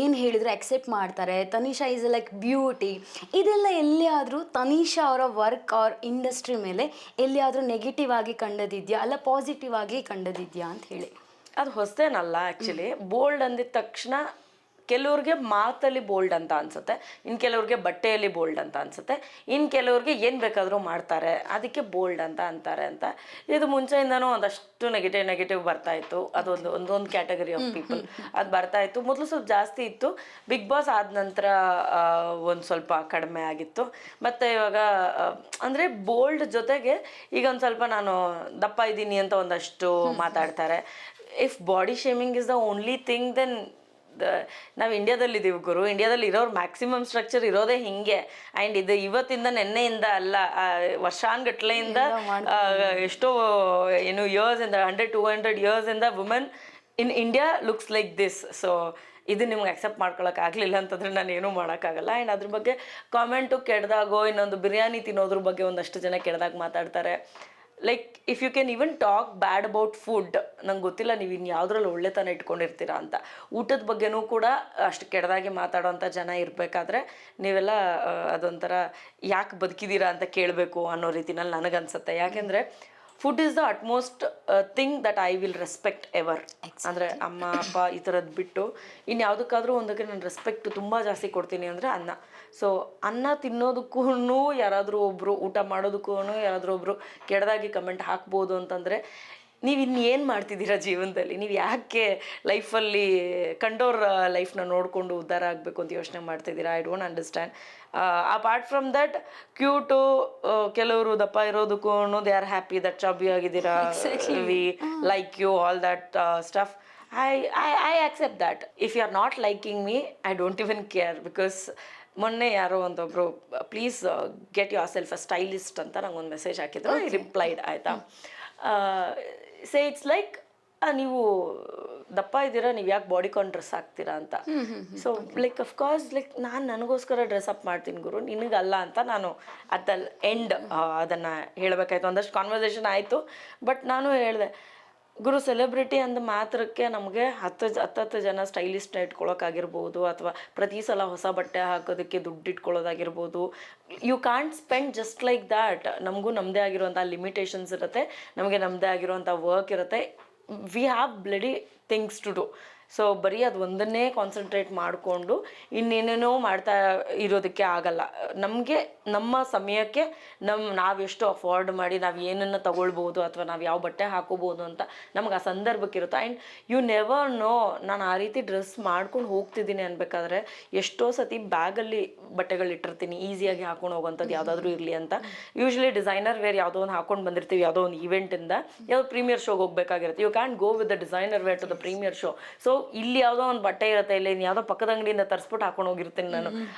ಏನು ಹೇಳಿದ್ರು ಅಕ್ಸೆಪ್ಟ್ ಮಾಡ್ತಾರೆ. Tanisha is like beauty. ಇದೆಲ್ಲ ಎಲ್ಲಿಯಾದರೂ ತನಿಷಾ ಅವರ ವರ್ಕ್ ಅವ್ರ ಇಂಡಸ್ಟ್ರಿ ಮೇಲೆ ಎಲ್ಲಿಯಾದರೂ ನೆಗೆಟಿವ್ ಆಗಿ ಕಂಡದಿದೆಯಾ ಅಲ್ಲ ಪಾಸಿಟಿವ್ ಆಗಿ ಕಂಡದಿದೆಯಾ ಅಂತ ಹೇಳಿ? ಅದು ಹೊಸದೇನಲ್ಲ ಆ್ಯಕ್ಚುಲಿ. ಬೋಲ್ಡ್ ಅಂದಿದ ತಕ್ಷಣ ಕೆಲವ್ರಿಗೆ ಮಾತಲ್ಲಿ ಬೋಲ್ಡ್ ಅಂತ ಅನ್ಸುತ್ತೆ, ಇನ್ನು ಕೆಲವ್ರಿಗೆ ಬಟ್ಟೆಯಲ್ಲಿ ಬೋಲ್ಡ್ ಅಂತ ಅನ್ಸುತ್ತೆ, ಇನ್ನು ಕೆಲವ್ರಿಗೆ ಏನು ಬೇಕಾದರೂ ಮಾಡ್ತಾರೆ ಅದಕ್ಕೆ ಬೋಲ್ಡ್ ಅಂತ ಅಂತಾರೆ ಅಂತ. ಇದು ಮುಂಚೆಯಿಂದನೂ ಒಂದಷ್ಟು ನೆಗೆಟಿವ್ ಬರ್ತಾ ಇತ್ತು. ಅದೊಂದು ಒಂದೊಂದು ಕ್ಯಾಟಗರಿ ಆಫ್ ಪೀಪಲ್ ಅದು ಬರ್ತಾ ಇತ್ತು. ಮೊದಲು ಸ್ವಲ್ಪ ಜಾಸ್ತಿ ಇತ್ತು, ಬಿಗ್ ಬಾಸ್ ಆದ ನಂತರ ಒಂದು ಸ್ವಲ್ಪ ಕಡಿಮೆ ಆಗಿತ್ತು. ಮತ್ತು ಇವಾಗ ಅಂದರೆ ಬೋಲ್ಡ್ ಜೊತೆಗೆ ಈಗ ಒಂದು ಸ್ವಲ್ಪ ನಾನು ದಪ್ಪ ಇದ್ದೀನಿ ಅಂತ ಒಂದಷ್ಟು ಮಾತಾಡ್ತಾರೆ. If body shaming is the only thing, then ನಾವು ಇಂಡಿಯಾದಲ್ಲಿದ್ದೀವಿ ಗುರು. ಇಂಡಿಯಾದಲ್ಲಿ ಇರೋರು ಮ್ಯಾಕ್ಸಿಮಮ್ ಸ್ಟ್ರಕ್ಚರ್ ಇರೋದೇ ಹಿಂಗೆ. ಆ್ಯಂಡ್ ಇದು ಇವತ್ತಿಂದ ನೆನ್ನೆಯಿಂದ ಅಲ್ಲ, ವರ್ಷಾನ್ಗಟ್ಲೆಯಿಂದ ಎಷ್ಟೋ ಏನು ಇಯರ್ಸಿಂದ 100-200 ಇಯರ್ಸಿಂದ women in India looks like this. So ಇದು ನಿಮ್ಗೆ ಅಕ್ಸೆಪ್ಟ್ ಮಾಡ್ಕೊಳಕ್ಕಾಗಲಿಲ್ಲ ಅಂತಂದರೆ ನಾನು ಏನೂ ಮಾಡೋಕ್ಕಾಗಲ್ಲ. ಆ್ಯಂಡ್ ಅದ್ರ ಬಗ್ಗೆ ಕಾಮೆಂಟು ಕೆಡ್ದಾಗೋ, ಇನ್ನೊಂದು ಬಿರಿಯಾನಿ ತಿನ್ನೋದ್ರ ಬಗ್ಗೆ ಒಂದಷ್ಟು ಜನ ಕೆಡ್ದಾಗ ಮಾತಾಡ್ತಾರೆ. Like if you can even talk bad about food, ನಂಗೆ ಗೊತ್ತಿಲ್ಲ ನೀವು ಇನ್ನು ಯಾವುದ್ರಲ್ಲಿ ಒಳ್ಳೆತನ ಇಟ್ಕೊಂಡಿರ್ತೀರಾ ಅಂತ. ಊಟದ ಬಗ್ಗೆನೂ ಕೂಡ ಅಷ್ಟು ಕೆಟ್ಟದಾಗಿ ಮಾತಾಡೋಂಥ ಜನ ಇರಬೇಕಾದ್ರೆ ನೀವೆಲ್ಲ ಅದೊಂಥರ ಯಾಕೆ ಬದುಕಿದ್ದೀರಾ ಅಂತ ಕೇಳಬೇಕು ಅನ್ನೋ ರೀತಿನಲ್ಲಿ ನನಗನ್ಸುತ್ತೆ. ಯಾಕೆಂದರೆ food is the utmost thing that I will respect ever. ಅಂದರೆ ಅಮ್ಮ ಅಪ್ಪ ಈ ಥರದ್ದು ಬಿಟ್ಟು ಇನ್ನು ಯಾವುದಕ್ಕಾದ್ರೂ ಒಂದಕ್ಕೆ ನಾನು ರೆಸ್ಪೆಕ್ಟ್ ತುಂಬ ಜಾಸ್ತಿ ಕೊಡ್ತೀನಿ ಅಂದರೆ ಅನ್ನ. ಸೊ ಅನ್ನ ತಿನ್ನೋದಕ್ಕೂ ಯಾರಾದರೂ ಒಬ್ಬರು, ಊಟ ಮಾಡೋದಕ್ಕೂ ಯಾರಾದರೂ ಒಬ್ಬರು ಕೆಟ್ಟದಾಗಿ ಕಮೆಂಟ್ ಹಾಕ್ಬೋದು ಅಂತಂದರೆ ನೀವು ಇನ್ನೇನು ಮಾಡ್ತಿದ್ದೀರಾ ಜೀವನದಲ್ಲಿ? ನೀವು ಯಾಕೆ ಲೈಫಲ್ಲಿ ಕಂಡೋರ ಲೈಫ್ನ ನೋಡಿಕೊಂಡು ಉದ್ಧಾರ ಆಗಬೇಕು ಅಂತ ಯೋಚನೆ ಮಾಡ್ತಿದ್ದೀರಾ? I don't understand. Apart from that cute, ಕೆಲವರು ದಪ್ಪ ಇರೋದಕ್ಕೂ they are happy that chubby ಆಗಿದ್ದೀರಾ, we like you, all that stuff. I accept that. If you are not liking me, I don't even care, because ಮೊನ್ನೆ ಯಾರೋ ಒಂದೊಬ್ರು please get yourself a stylist ಅಂತ ನಂಗೊಂದು message ಹಾಕಿದ್ರು. I replied, ಆಯಿತಾ. Say it's like ನೀವು ದಪ್ಪ ಇದ್ದೀರಾ, ನೀವು ಯಾಕೆ ಬಾಡಿಕಾನ್ ಡ್ರೆಸ್ ಹಾಕ್ತೀರಾ ಅಂತ. ಸೊ ಲೈಕ್ ಅಫ್ಕೋರ್ಸ್ ಲೈಕ್ ನಾನು ನನಗೋಸ್ಕರ ಡ್ರೆಸ್ ಅಪ್ ಮಾಡ್ತೀನಿ ಗುರು, ನಿನಗಲ್ಲ ಅಂತ ನಾನು ಅಟ್ ದ ಎಂಡ್ ಅದನ್ನು ಹೇಳಬೇಕಾಯ್ತು. ಒಂದಷ್ಟು ಕಾನ್ವರ್ಸೇಷನ್ ಆಯಿತು. ಬಟ್ ನಾನು ಹೇಳಿದೆ ಗುರು, ಸೆಲೆಬ್ರಿಟಿ ಅಂದ ಮಾತ್ರಕ್ಕೆ ನಮಗೆ 10 ಜನ ಸ್ಟೈಲಿಸ್ಟ್ನ ಇಟ್ಕೊಳ್ಳೋಕ್ಕಾಗಿರ್ಬೋದು, ಅಥವಾ ಪ್ರತಿ ಸಲ ಹೊಸ ಬಟ್ಟೆ ಹಾಕೋದಕ್ಕೆ ದುಡ್ಡು ಇಟ್ಕೊಳ್ಳೋದಾಗಿರ್ಬೋದು. You can't spend just like that. ನಮಗೂ ನಮ್ಮದೇ ಆಗಿರುವಂಥ ಲಿಮಿಟೇಷನ್ಸ್ ಇರುತ್ತೆ, ನಮಗೆ ನಮ್ಮದೇ ಆಗಿರುವಂಥ ವರ್ಕ್ ಇರುತ್ತೆ. We have bloody things to do. So ಬರೀ ಅದು ಒಂದನ್ನೇ ಕಾನ್ಸಂಟ್ರೇಟ್ ಮಾಡಿಕೊಂಡು ಇನ್ನೇನೇನೋ ಮಾಡ್ತಾ ಇರೋದಕ್ಕೆ ಆಗಲ್ಲ. ನಮಗೆ ನಮ್ಮ ಸಮಯಕ್ಕೆ ನಾವೆಷ್ಟು ಅಫೋರ್ಡ್ ಮಾಡಿ ನಾವು ಏನನ್ನು ತಗೊಳ್ಬೋದು ಅಥವಾ ನಾವು ಯಾವ ಬಟ್ಟೆ ಹಾಕೋಬೋದು ಅಂತ ನಮ್ಗೆ ಆ ಸಂದರ್ಭಕ್ಕಿರುತ್ತೆ. ಆ್ಯಂಡ್ ಯು ನೆವರ್ ನೋ, ನಾನು ಆ ರೀತಿ ಡ್ರೆಸ್ ಮಾಡ್ಕೊಂಡು ಹೋಗ್ತಿದ್ದೀನಿ ಅನ್ಬೇಕಾದ್ರೆ ಎಷ್ಟೋ ಸತಿ ಬ್ಯಾಗಲ್ಲಿ ಬಟ್ಟೆಗಳಿಟ್ಟಿರ್ತೀನಿ ಈಸಿಯಾಗಿ ಹಾಕೊಂಡು ಹೋಗೋಂಥದ್ದು ಯಾವುದಾದ್ರೂ ಇರಲಿ ಅಂತ. ಯೂಶ್ವಲಿ ಡಿಸೈನರ್ ವೇರ್ ಯಾವುದೋ ಒಂದು ಹಾಕೊಂಡು ಬಂದಿರ್ತೀವಿ, ಯಾವುದೋ ಒಂದು ಈವೆಂಟಿಂದ, ಯಾವುದೋ ಪ್ರೀಮಿಯರ್ ಶೋಗೆ ಹೋಗ್ಬೇಕಾಗಿರುತ್ತೆ. You can go with the designer wear to the premiere show. So ಇಲ್ಲಿ ಯಾವುದೋ ಒಂದು ಬಟ್ಟೆ ಇರುತ್ತೆ, ಇಲ್ಲಿ ಯಾವುದೋ ಪಕ್ಕದ ಅಂಗಡಿಯಿಂದ ತರಿಸ್ಬಿಟ್ಟು ಹಾಕೊಂಡು ಹೋಗಿರ್ತೀನಿ ನಾನು.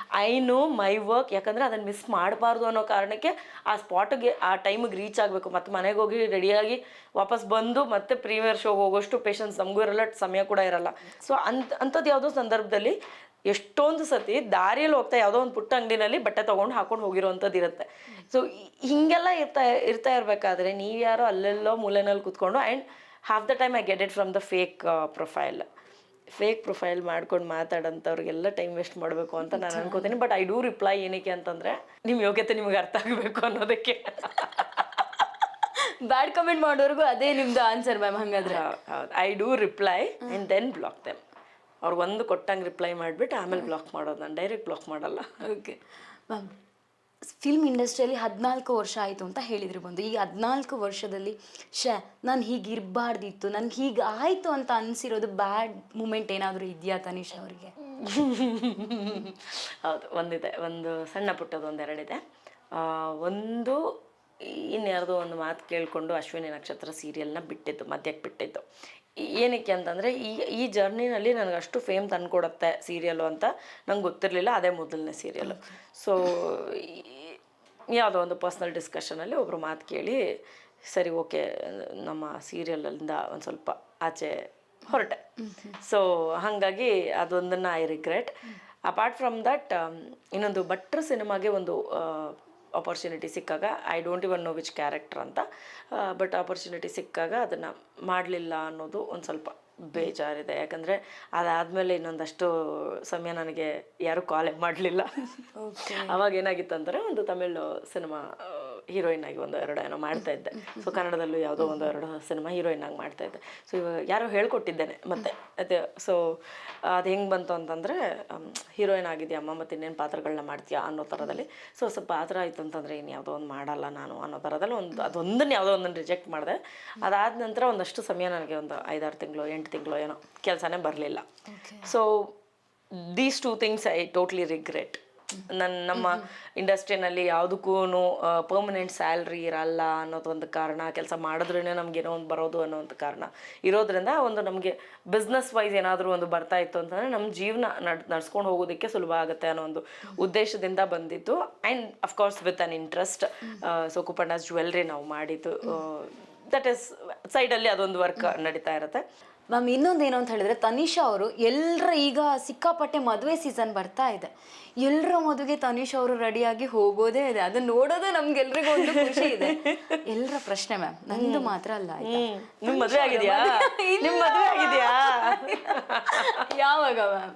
ಐ ನೋ ಮೈ ವರ್ಕ್, ಯಾಕಂದರೆ ಅದನ್ನು ಮಿಸ್ ಮಾಡಬಾರ್ದು ಅನ್ನೋ ಕಾರಣಕ್ಕೆ ಆ ಸ್ಪಾಟಿಗೆ ಆ ಟೈಮಿಗೆ ರೀಚ್ ಆಗಬೇಕು. ಮತ್ತು ಮನೆಗೆ ಹೋಗಿ ರೆಡಿಯಾಗಿ ವಾಪಸ್ ಬಂದು ಮತ್ತೆ ಪ್ರೀಮಿಯರ್ ಶೋಗೆ ಹೋಗೋಷ್ಟು ಪೇಷನ್ಸ್ ನಮಗೂ ಇರಲ್ಲ, ಸಮಯ ಕೂಡ ಇರಲ್ಲ. ಸೊ ಅಂಥದ್ದು ಯಾವುದೋ ಸಂದರ್ಭದಲ್ಲಿ ಎಷ್ಟೊಂದು ಸತಿ ದಾರಿಯಲ್ಲಿ ಹೋಗ್ತಾ ಯಾವುದೋ ಒಂದು ಪುಟ್ಟ ಅಂಗಡಿನಲ್ಲಿ ಬಟ್ಟೆ ತೊಗೊಂಡು ಹಾಕೊಂಡು ಹೋಗಿರೋವಂಥದ್ದು ಇರುತ್ತೆ. ಸೊ ಹೀಗೆಲ್ಲ ಇರ್ತಾ ಇರಬೇಕಾದ್ರೆ ನೀವು ಯಾರೋ ಅಲ್ಲೆಲ್ಲೋ ಮೂಲೆನಲ್ಲಿ ಕೂತ್ಕೊಂಡು and half the time I get it from the fake profile ಮಾಡ್ಕೊಂಡು ಮಾತಾಡೋಂಥವ್ರಿಗೆಲ್ಲ ಟೈಮ್ ವೇಸ್ಟ್ ಮಾಡಬೇಕು ಅಂತ ನಾನು ಅನ್ಕೋತೀನಿ. But I do reply. ಏನಕ್ಕೆ ಅಂತಂದರೆ ನಿಮ್ಮ ಯೋಗ್ಯತೆ ನಿಮಗೆ ಅರ್ಥ ಆಗಬೇಕು ಅನ್ನೋದಕ್ಕೆ. ಬ್ಯಾಡ್ ಕಮೆಂಟ್ ಮಾಡೋರ್ಗು ಅದೇ ನಿಮ್ದು ಆನ್ಸರ್ ಮ್ಯಾಮ್. ಹಂಗಾದ್ರೆ ಹೌದು, I do reply and then block them. ಅವ್ರಿಗೆ ಒಂದು ಕೊಟ್ಟಂಗೆ ರಿಪ್ಲೈ ಮಾಡಿಬಿಟ್ಟು ಆಮೇಲೆ ಬ್ಲಾಕ್ ಮಾಡೋದು, ನಾನು ಡೈರೆಕ್ಟ್ ಬ್ಲಾಕ್ ಮಾಡಲ್ಲ. ಓಕೆ ಮ್ಯಾಮ್, ಫಿಲ್ಮ್ ಇಂಡಸ್ಟ್ರಿಯಲ್ಲಿ 14 ವರ್ಷ ಆಯಿತು ಅಂತ ಹೇಳಿದ್ರಿ ಬಂದು. ಈ 14 ವರ್ಷದಲ್ಲಿ ನಾನು ಹೀಗಿರಬಾರ್ದಿತ್ತು, ನನಗೆ ಹೀಗೆ ಆಯಿತು ಅಂತ ಅನಿಸಿರೋದು ಬ್ಯಾಡ್ ಮೂಮೆಂಟ್ ಏನಾದರೂ ಇದೆಯಾ ತನಿಷಾ ಅವರಿಗೆ? ಹೌದು, ಒಂದಿದೆ. ಒಂದು ಸಣ್ಣ ಪುಟ್ಟದು ಒಂದೆರಡಿದೆ. ಒಂದು ಇನ್ಯಾರ್ದೋ ಒಂದು ಮಾತು ಕೇಳಿಕೊಂಡು ಅಶ್ವಿನಿ ನಕ್ಷತ್ರ ಸೀರಿಯಲ್ನ ಮಧ್ಯಕ್ಕೆ ಬಿಟ್ಟಿದ್ದು. ಏನಕ್ಕೆ ಅಂತಂದರೆ ಈ ಜರ್ನಿನಲ್ಲಿ ನನಗೆ ಅಷ್ಟು ಫೇಮ್ ತಂದುಕೊಡುತ್ತೆ ಸೀರಿಯಲ್ಲು ಅಂತ ನಂಗೆ ಗೊತ್ತಿರಲಿಲ್ಲ. ಅದೇ ಮೊದಲನೇ ಸೀರಿಯಲ್ಲು. ಸೊ ಯಾವುದೋ ಒಂದು ಪರ್ಸ್ನಲ್ ಡಿಸ್ಕಷನಲ್ಲಿ ಒಬ್ಬರು ಮಾತು ಕೇಳಿ ಸರಿ ಓಕೆ ನಮ್ಮ ಸೀರಿಯಲಿಂದ ಒಂದು ಸ್ವಲ್ಪ ಆಚೆ ಹೊರಟೆ. ಸೊ ಹಾಗಾಗಿ ಅದೊಂದನ್ನು I regret. Apart from that ಇನ್ನೊಂದು ಭಟ್ರ ಸಿನಿಮಾಗೆ ಒಂದು ಆಪರ್ಚುನಿಟಿ ಸಿಕ್ಕಾಗ, I don't even know which character ಅಂತ, ಬಟ್ ಆಪರ್ಚುನಿಟಿ ಸಿಕ್ಕಾಗ ಅದನ್ನು ಮಾಡಲಿಲ್ಲ ಅನ್ನೋದು ಒಂದು ಸ್ವಲ್ಪ ಬೇಜಾರಿದೆ. ಯಾಕಂದರೆ ಅದಾದಮೇಲೆ ಇನ್ನೊಂದಷ್ಟು ಸಮಯ ನನಗೆ ಯಾರೂ ಕಾಲೇ ಮಾಡಲಿಲ್ಲ. ಅವಾಗ ಏನಾಗಿತ್ತು ಅಂದರೆ ಒಂದು ತಮಿಳು ಸಿನಿಮಾ ಹೀರೋಯಿನ್ ಆಗಿ 1-2 ಏನೋ ಮಾಡ್ತಾಯಿದ್ದೆ. ಸೊ ಕನ್ನಡದಲ್ಲೂ ಯಾವುದೋ 1-2 ಸಿನಿಮಾ ಹೀರೋಯಿನ್ ಆಗಿ ಮಾಡ್ತಾಯಿದ್ದೆ. ಸೊ ಇವಾಗ ಯಾರೋ ಹೇಳ್ಕೊಟ್ಟಿದ್ದೇನೆ ಮತ್ತೆ ಅದೇ. ಸೊ ಅದು ಹೆಂಗೆ ಬಂತು ಅಂತಂದರೆ ಹೀರೋಯಿನ್ ಆಗಿದೆಯಮ್ಮ ಮತ್ತು ಇನ್ನೇನು ಪಾತ್ರಗಳನ್ನ ಮಾಡ್ತೀಯಾ ಅನ್ನೋ ಥರದಲ್ಲಿ. ಸೊ ಸ್ವಲ್ಪ ಪಾತ್ರ ಆಯಿತು ಅಂತಂದರೆ ಇನ್ನು ಯಾವುದೋ ಒಂದು ಮಾಡಲ್ಲ ನಾನು ಅನ್ನೋ ಥರದಲ್ಲಿ ಅದೊಂದನ್ನು ಯಾವುದೋ ಒಂದನ್ನು ರಿಜೆಕ್ಟ್ ಮಾಡಿದೆ. ಅದಾದ ನಂತರ ಒಂದಷ್ಟು ಸಮಯ ನನಗೆ ಒಂದು 5-6 ತಿಂಗಳು 8 ತಿಂಗಳು ಏನೋ ಕೆಲಸನೇ ಬರಲಿಲ್ಲ. So these 2 things I totally regret. ನಮ್ಮ ಇಂಡಸ್ಟ್ರಿನಲ್ಲಿ ಯಾವುದಕ್ಕೂ ಪರ್ಮನೆಂಟ್ ಸ್ಯಾಲ್ರಿ ಇರಲ್ಲ ಅನ್ನೋದೊಂದು ಕಾರಣ, ಕೆಲಸ ಮಾಡಿದ್ರೇ ನಮಗೇನೋ ಒಂದು ಬರೋದು ಅನ್ನೋಂಥ ಕಾರಣ ಇರೋದ್ರಿಂದ ಒಂದು ನಮಗೆ ಬಿಸ್ನೆಸ್ ವೈಸ್ ಏನಾದರೂ ಒಂದು ಬರ್ತಾ ಇತ್ತು ಅಂತಂದರೆ ನಮ್ಮ ಜೀವನ ನಡ್ಸ್ಕೊಂಡು ಹೋಗೋದಕ್ಕೆ ಸುಲಭ ಆಗುತ್ತೆ ಅನ್ನೋ ಒಂದು ಉದ್ದೇಶದಿಂದ ಬಂದಿತ್ತು. And of course with an interest. So Kuppanna's jewellery ನಾವು ಮಾಡಿದ್ದು, ದಟ್ ಈಸ್ ಸೈಡಲ್ಲಿ ಅದೊಂದು ವರ್ಕ್ ನಡೀತಾ ಇರುತ್ತೆ. ಮ್ಯಾಮ್ ಇನ್ನೊಂದೇನು ಅಂತ ಹೇಳಿದ್ರೆ, ತನಿಷಾ ಅವರು ಎಲ್ಲರ ಈಗ ಸಿಕ್ಕಾಪಟ್ಟೆ ಮದುವೆ ಸೀಸನ್ ಬರ್ತಾ ಇದೆ, ಎಲ್ಲರ ಮದುವೆಗೆ ತನಿಷಾ ಅವರು ರೆಡಿಯಾಗಿ ಹೋಗೋದೇ ಇದೆ. ಅದನ್ನ ನೋಡೋದು ನಮ್ಗೆಲ್ರಿಗೂ ಒಂದು ಖುಷಿ ಇದೆ. ಎಲ್ಲರ ಪ್ರಶ್ನೆ ಮ್ಯಾಮ್, ನಂದು ಮಾತ್ರ ಅಲ್ಲ. ನಿಮ್ಮ ಮದುವೆ ಆಗಿದೆಯಾ? ನಿಮ್ಮ ಮದುವೆ ಆಗಿದೆಯಾ? ಯಾವಾಗ ಮ್ಯಾಮ್?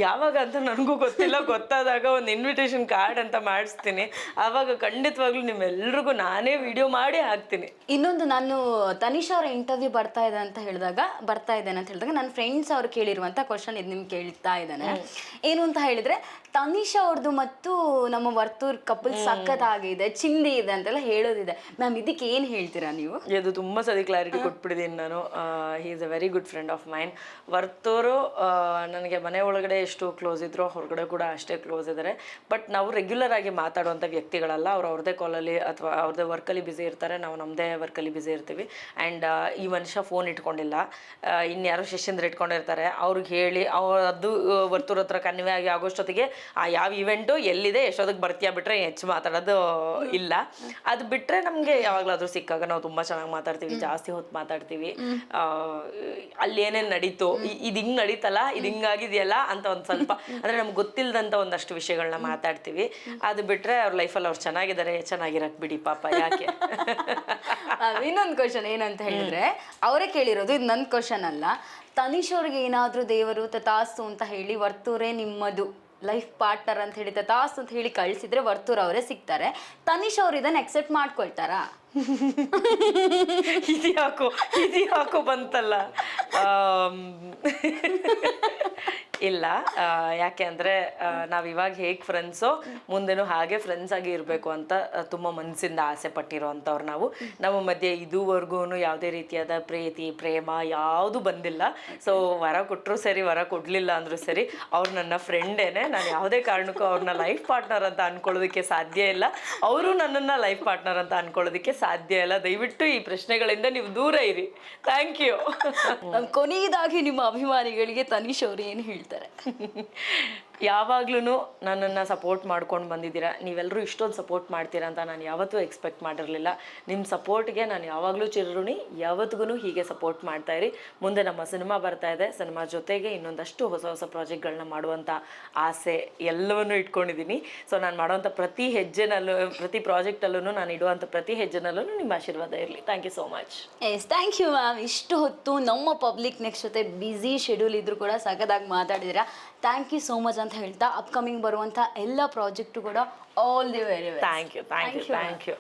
ಯಾವಾಗ ಅಂತ ನನಗೂ ಗೊತ್ತಿಲ್ಲ. ಗೊತ್ತಾದಾಗ ಒಂದು ಇನ್ವಿಟೇಷನ್ ಕಾರ್ಡ್ ಅಂತ ಮಾಡಿಸ್ತೀನಿ. ಆವಾಗ ಖಂಡಿತವಾಗ್ಲೂ ನಿಮ್ಮೆಲ್ರಿಗೂ ನಾನೇ ವಿಡಿಯೋ ಮಾಡಿ ಹಾಕ್ತೀನಿ. ಇನ್ನೊಂದು, ನಾನು ತನಿಷಾ ಅವರ ಇಂಟರ್ವ್ಯೂ ಬರ್ತಾ ಇದ್ದೇನೆ ಅಂತ ಹೇಳಿದಾಗ ನನ್ನ ಫ್ರೆಂಡ್ಸ್ ಅವ್ರು ಕೇಳಿರುವಂಥ ಕ್ವಶನ್ ಇದು ನಿಮ್ಗೆ ಕೇಳ್ತಾ ಇದ್ದಾನೆ. ಏನು ಅಂತ ಹೇಳಿದ್ರೆ, ತನಿಷಾ ಅವ್ರದ್ದು ಮತ್ತು ನಮ್ಮ ವರ್ತೂರ್ ಕಪಲ್ ಸಖತ್ತಾಗಿದೆ, ಚಿಂದಿ ಇದೆ ಅಂತೆಲ್ಲ ಹೇಳೋದಿದೆ. ಮ್ಯಾಮ್ ಇದಕ್ಕೆ ಏನು ಹೇಳ್ತೀರಾ ನೀವು? ಇದು ತುಂಬ ಸರಿ ಕ್ಲಾರಿಟಿ ಕೊಟ್ಬಿಟ್ಟಿದ್ದೀನಿ ನಾನು. He is a very good friend of main. Varthur ನನಗೆ ಮನೆ ಒಳಗಡೆ ಎಷ್ಟು ಕ್ಲೋಸ್ ಇದ್ರು ಹೊರಗಡೆ ಕೂಡ ಅಷ್ಟೇ ಕ್ಲೋಸ್ ಇದ್ದಾರೆ. ಬಟ್ ನಾವು ರೆಗ್ಯುಲರ್ ಆಗಿ ಮಾತಾಡುವಂಥ ವ್ಯಕ್ತಿಗಳಲ್ಲ. ಅವ್ರು ಅವ್ರದ್ದೇ ಕಾಲಲ್ಲಿ ಅಥವಾ ಅವ್ರದ್ದೇ ವರ್ಕಲ್ಲಿ ಬ್ಯುಸಿ ಇರ್ತಾರೆ, ನಾವು ನಮ್ಮದೇ ವರ್ಕಲ್ಲಿ ಬ್ಯುಸಿ ಇರ್ತೀವಿ. ಆ್ಯಂಡ್ ಈ ಮನುಷ್ಯ ಫೋನ್ ಇಟ್ಕೊಂಡಿಲ್ಲ, ಇನ್ಯಾರೋ ಶಿಷ್ಯಂದ್ರೆ ಇಟ್ಕೊಂಡಿರ್ತಾರೆ. ಅವ್ರಿಗೆ ಹೇಳಿ ಅದು ವರ್ತೂರ್ ಹತ್ರ ಕನ್ವೆ ಆಗಿ ಆಗೋಷ್ಟೊತ್ತಿಗೆ ಯಾವ ಇವೆಂಟು ಎಲ್ಲಿದೆ ಎಷ್ಟೊತ್ತಿಗೆ ಬರ್ತೀಯಾ ಬಿಟ್ಟರೆ ಹೆಚ್ಚು ಮಾತಾಡೋದು ಇಲ್ಲ. ಅದು ಬಿಟ್ಟರೆ ನಮಗೆ ಯಾವಾಗಲಾದರೂ ಸಿಕ್ಕಾಗ ನಾವು ತುಂಬ ಚೆನ್ನಾಗಿ ಮಾತಾಡ್ತೀವಿ, ಜಾಸ್ತಿ ಹೊತ್ತು ಮಾತಾಡ್ತೀವಿ. ಅಲ್ಲಿ ಏನೇನು ನಡೀತು, ಇದು ಹಿಂಗೆ ನಡೀತಲ್ಲ, ಇದು ಹಿಂಗಾಗಿದೆಯಲ್ಲ ಅಂತ ಒಂದು ಸ್ವಲ್ಪ ಅಂದರೆ ನಮ್ಗೆ ಗೊತ್ತಿಲ್ಲದಂಥ ಒಂದಷ್ಟು ವಿಷಯಗಳನ್ನ ಮಾತಾಡ್ತೀವಿ. ಅದು ಬಿಟ್ಟರೆ ಅವ್ರ ಲೈಫಲ್ಲಿ ಅವ್ರು ಚೆನ್ನಾಗಿದ್ದಾರೆ, ಚೆನ್ನಾಗಿರಕ್ಕೆ ಬಿಡಿ ಪಾಪ, ಯಾಕೆ. ಇನ್ನೊಂದು ಕ್ವಶನ್ ಏನಂತ ಹೇಳಿದ್ರೆ, ಅವರೇ ಕೇಳಿರೋದು, ಇದು ನನ್ನ ಕ್ವಶನ್ ಅಲ್ಲ. ತನಿಷಾ ಅವ್ರಿಗೆ ಏನಾದರೂ ದೇವರು ತಥಾಸ್ತು ಅಂತ ಹೇಳಿ ವರ್ತೂರೇ ನಿಮ್ಮದು ಲೈಫ್ ಪಾರ್ಟ್ನರ್ ಅಂತ ಹೇಳಿ ತಥಾಸ್ತು ಅಂತ ಹೇಳಿ ಕಳಿಸಿದ್ರೆ ವರ್ತೂರ್ ಅವರೇ ಸಿಗ್ತಾರೆ, ತನಿಷಾ ಅವ್ರು ಇದನ್ನು ಅಕ್ಸೆಪ್ಟ್ ಮಾಡ್ಕೊಳ್ತಾರಾ? ಇದ್ಯಾಕೋ ಬಂತಲ್ಲ. ಇಲ್ಲ, ಯಾಕೆ ಅಂದರೆ ನಾವು ಇವಾಗ ಹೇಗೆ ಫ್ರೆಂಡ್ಸೋ ಮುಂದೆನೂ ಹಾಗೆ ಫ್ರೆಂಡ್ಸ್ ಆಗಿ ಇರಬೇಕು ಅಂತ ತುಂಬ ಮನಸ್ಸಿಂದ ಆಸೆ ಪಟ್ಟಿರೋ ಅಂಥವ್ರು ನಾವು. ನಮ್ಮ ಮಧ್ಯೆ ಇದುವರೆಗೂ ಯಾವುದೇ ರೀತಿಯಾದ ಪ್ರೀತಿ ಪ್ರೇಮ ಯಾವುದು ಬಂದಿಲ್ಲ. ಸೊ ವರ ಕೊಟ್ಟರು ಸರಿ, ವರ ಕೊಡಲಿಲ್ಲ ಅಂದರೂ ಸರಿ, ಅವ್ರು ನನ್ನ ಫ್ರೆಂಡೇನೆ. ನಾನು ಯಾವುದೇ ಕಾರಣಕ್ಕೂ ಅವ್ರನ್ನ ಲೈಫ್ ಪಾರ್ಟ್ನರ್ ಅಂತ ಅಂದ್ಕೊಳ್ಳೋದಕ್ಕೆ ಸಾಧ್ಯ ಇಲ್ಲ, ಅವರು ನನ್ನನ್ನು ಲೈಫ್ ಪಾರ್ಟ್ನರ್ ಅಂತ ಅಂದ್ಕೊಳ್ಳೋದಕ್ಕೆ ಸಾಧ್ಯ ಇಲ್ಲ. ದಯವಿಟ್ಟು ಈ ಪ್ರಶ್ನೆಗಳಿಂದ ನೀವು ದೂರ ಇರಿ. Thank you. ಕೊನೆಯದಾಗಿ ನಿಮ್ಮ ಅಭಿಮಾನಿಗಳಿಗೆ ತನಿಷಾ ಅವರು ಏನು ಹೇಳ್ತಾರೆ? ಯಾವಾಗ್ಲೂ ನನ್ನನ್ನು ಸಪೋರ್ಟ್ ಮಾಡ್ಕೊಂಡು ಬಂದಿದ್ದೀರಾ. ನೀವೆಲ್ಲರೂ ಇಷ್ಟೊಂದು ಸಪೋರ್ಟ್ ಮಾಡ್ತೀರಾ ಅಂತ ನಾನು ಯಾವತ್ತೂ ಎಕ್ಸ್ಪೆಕ್ಟ್ ಮಾಡಿರಲಿಲ್ಲ. ನಿಮ್ಮ ಸಪೋರ್ಟ್ಗೆ ನಾನು ಯಾವಾಗಲೂ ಚಿರಋಣಿ. ಯಾವತ್ತಿಗೂ ಹೀಗೆ ಸಪೋರ್ಟ್ ಮಾಡ್ತಾಯಿರಿ. ಮುಂದೆ ನಮ್ಮ ಸಿನಿಮಾ ಬರ್ತಾ ಇದೆ. ಸಿನಿಮಾ ಜೊತೆಗೆ ಇನ್ನೊಂದಷ್ಟು ಹೊಸ ಹೊಸ ಪ್ರಾಜೆಕ್ಟ್ಗಳನ್ನ ಮಾಡುವಂಥ ಆಸೆ ಎಲ್ಲವನ್ನೂ ಇಟ್ಕೊಂಡಿದ್ದೀನಿ. ಸೊ ನಾನು ಮಾಡುವಂಥ ಪ್ರತಿ ಹೆಜ್ಜೆನಲ್ಲೂ, ಪ್ರತಿ ಪ್ರಾಜೆಕ್ಟಲ್ಲೂ, ನಾನು ಇಡುವಂಥ ಪ್ರತಿ ಹೆಜ್ಜೆನಲ್ಲೂ ನಿಮ್ಮ ಆಶೀರ್ವಾದ ಇರಲಿ. Thank you so much. Yes, thank you ma'am. ಇಷ್ಟು ಹೊತ್ತು ನಮ್ಮ ಪಬ್ಲಿಕ್ ನೆಕ್ಸ್ಟ್ ಜೊತೆ ಬ್ಯುಸಿ ಶೆಡ್ಯೂಲ್ ಇದ್ರೂ ಕೂಡ ಸಖತ್ತಾಗಿ ಮಾತಾಡಿದ್ದೀರಾ. ಥ್ಯಾಂಕ್ ಯು ಸೋ ಮಚ್ ಅಂತ ಹೇಳ್ತಾ ಅಪ್ಕಮಿಂಗ್ ಬರುವಂಥ ಎಲ್ಲ ಪ್ರಾಜೆಕ್ಟು ಕೂಡ all the very best. Thank you.